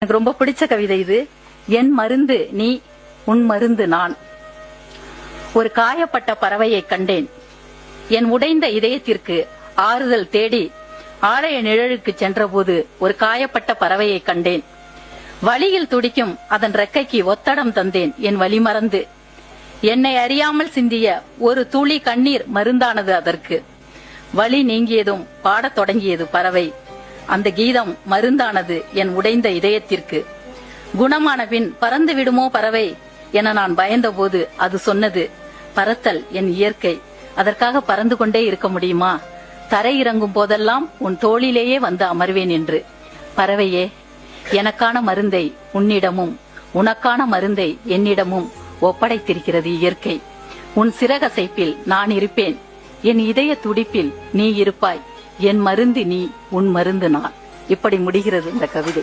எனக்கு ரொம்ப பிடிச்ச கவிதை இது. என் மருந்து நீ, உன் மருந்து நான். ஒரு காயப்பட்ட பறவையை கண்டேன். என் உடைந்த இதயத்திற்கு ஆறுதல் தேடி ஆலய நிழலுக்கு சென்றபோது ஒரு காயப்பட்ட பறவையை கண்டேன். வலியில் துடிக்கும் அதன் ரெக்கைக்கு ஒத்தடம் தந்தேன் என் வலி மறந்து. என்னை அறியாமல் சிந்திய ஒரு துளி கண்ணீர் மருந்தானது அதற்கு. வலி நீங்கியதும் பாடத் தொடங்கியது பறவை. அந்த கீதம் மருந்தானது என் உடைந்த இதயத்திற்கு. குணமான பின் பறந்து விடுமோ பறவை என நான் பயந்தபோது அது சொன்னது, பறத்தல் என் இயற்கை, அதற்காக பறந்து கொண்டே இருக்க முடியுமா? தரை இறங்கும் போதெல்லாம் உன் தோளிலேயே வந்து அமர்வேன் என்று. பறவையே, எனக்கான மருந்தை உன்னிடமும் உனக்கான மருந்தை என்னிடமும் ஒப்படைத்திருக்கிறது இயற்கை. உன் சிறகசைப்பில் நான் இருப்பேன், என் இதய துடிப்பில் நீ இருப்பாய். என் மருந்து நீ, உன் மருந்து நான். இப்படி முடிகிறது இந்த கவிதை.